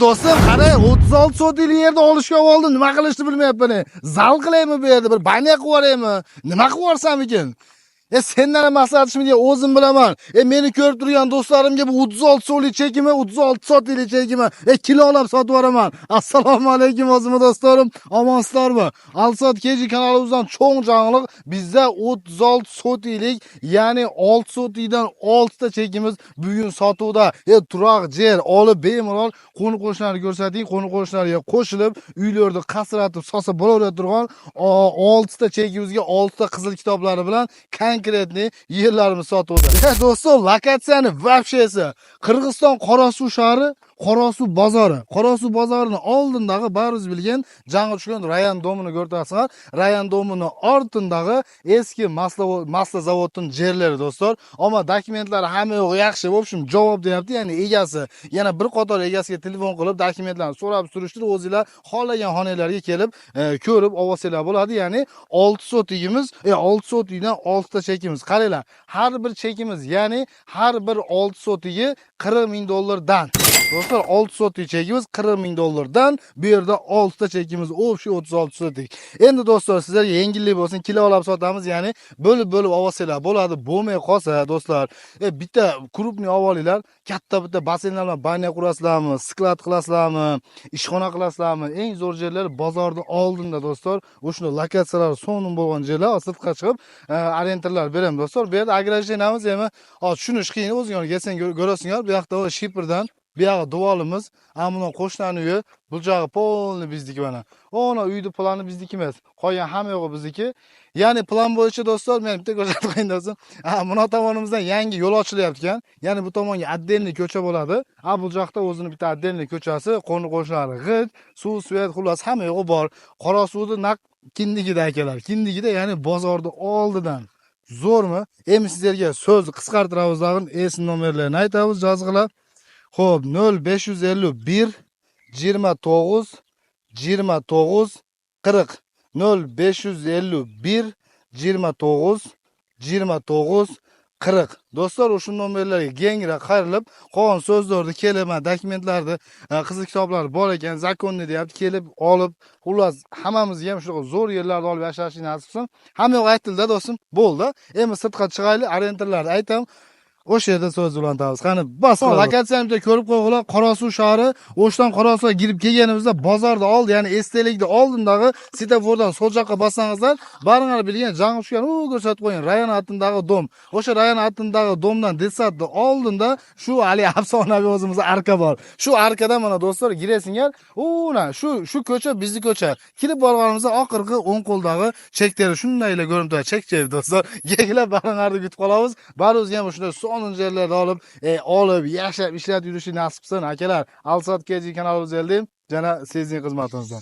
Do'stim, qarang, 36 so'tlik yerda olishga oldim. Nima qilishni bilmayapman. Zal qilaymi bu yerda? Bir banya qilib yuboraymi? Nima qilib yuborsamikin? Sendan maslahatishim diye o'zim bilaman. Meni ko'rib turgan do'stlarimga bu 36 so'tlik chekimi, 36 so'tlik chekimi, kilolab sotib yuboraman. Assalomu alaykum o'zimni do'stlarim. Omonsizlarmi? Alsot keji kanalimizdan cho'ng jonliq bizda 36 so'tlik, ya'ni 6 so'tlikdan 6 ta chekimiz bugun sotuvda. Turoq yer olib bemalol qo'ni qo'shnilarni ko'rsating, qo'ni qo'shnilarga qo'shilib, uylarda qasratib sosa bo'laverib turgan 6 ta chekimizga 6 ta qizil kitoblari bilan konkretniy yerlarimiz sotuvda. Do'stlar, lokatsiyani vobshesi Qirg'iziston Qorasuv shahri, Qorasuv bozori. Qorasuv bozorining oldindagi baringiz bilgan jangi tushgan rayon domini ko'rtasizlar. Rayon domini ortindagi eski masla zavodining yerlari do'stlar. Ammo dokumentlari hamma yo'q yaxshi, bo'pshim javob deyapti, ya'ni egasi. Yana bir qator egasiga telefon qilib dokumentlarni so'rab surishtirib, o'zingizlar xohlagan xonalarga kelib ko'rib olsanglar bo'ladi. Ya'ni 6 so'tigimiz, 6 so'tikdan 6 ta chekimiz. Qaranglar, har bir chekimiz, ya'ni har bir 6 so'tigi 40 ming dollardan. Do'stlar, 6 so'tlik chekimiz 40 ming dollardan, bu yerda 6 ta chekimiz o'sha 36 so'tlik. Endi do'stlar, sizlarga yengillik bo'lsin, kilolab sotamiz, ya'ni bo'lib olsanglar bo'ladi. Bo'lmay qolsa do'stlar, bitta krupniy olinglar, katta bitta basseynlar bilan banya qurasizlarmi, sklad qilasizlarmi, ishxona qilasizlarmi? Eng zo'r yerlar bozorda oldinda do'stlar. O'shunda lokatsiyalar so'nim bo'lgan yerlar sirtqa chiqib, arentorlar beramiz do'stlar. Bu yerda agrajinamiz ham, tushunish qiyin, o'zingizlar kelsangiz ko'rasizlar. Bu yoqda shipirdan bu yog'i duvolimiz, ammo qo'shnining uyi, bu jog'i polni bizniki mana. Ona uyni plani bizniki emas. Qolgan hamma yo'g'i bizniki. Ya'ni plan bo'yicha do'stlar, men bitta ko'rsatib qo'ying do'stim. Buna tomonimizdan yangi yo'l ochilyapti ekan. Ya'ni bu tomonga отдельный ko'cha bo'ladi. Bu joqda o'zini bitta отдельный ko'chasi, qo'ni qo'shnilari g'it, suv, svet, xullas hamma yo'g'i bor. Qorasuvni naq kindigida akalar. Kindigida, ya'ni bozorda oldidan. Zo'rmi? Endi sizlarga so'z qisqartiramiz, esin nomerlarini aytamiz, yozinglar. Xo'p, 0551 29 29 40 0551 29 29 40. Do'stlar, o'sha nomerlarga kengroq qayrilib, qolgan so'zlarni kelaman, dokumentlarni, qizil kitoblar bor ekan, zakonni deyapti, kelib olib, xullas hammamizga ham shunaqa zo'r yerlarni olib yashashni nasib qilsin. Hamma yo'q aytildi do'stim, bo'ldi. Endi sirtqa chiqaylik, arentorlarni aytaman. O'sha yerda so'z ulantamiz. Qani, bas. Lokatsiyani bitta ko'rib qo'yinglar, Qorasuv shahri. O'shdan Qorasuvga kirib kelganimizda bozorda oldi, ya'ni estelikda oldindagi svetofordan so'l yoqqa bossangizlar, baringlar bilgan jangi tushgan, ko'rsatib qo'ying, rayon atindagi dom. O'sha rayon atindagi domdan desatni oldinda shu hali afsonaviy o'zimiz arka bor. Shu arkadan mana do'stlar girasinglar, shu ko'cha bizni ko'cha. Kirib borganimizda oxirgi o'ng qo'ldagi chekteri shundaylar ko'rinib turadi, chek do'stlar. Kelib baringlarni kutib qolamiz. Barizga ham shunday sonun yerlarda olib, yashab, ishlab yurishni nasib qilsin akalar. Alsot keji kanalimizga keldim. Jana sizning xizmatingizda.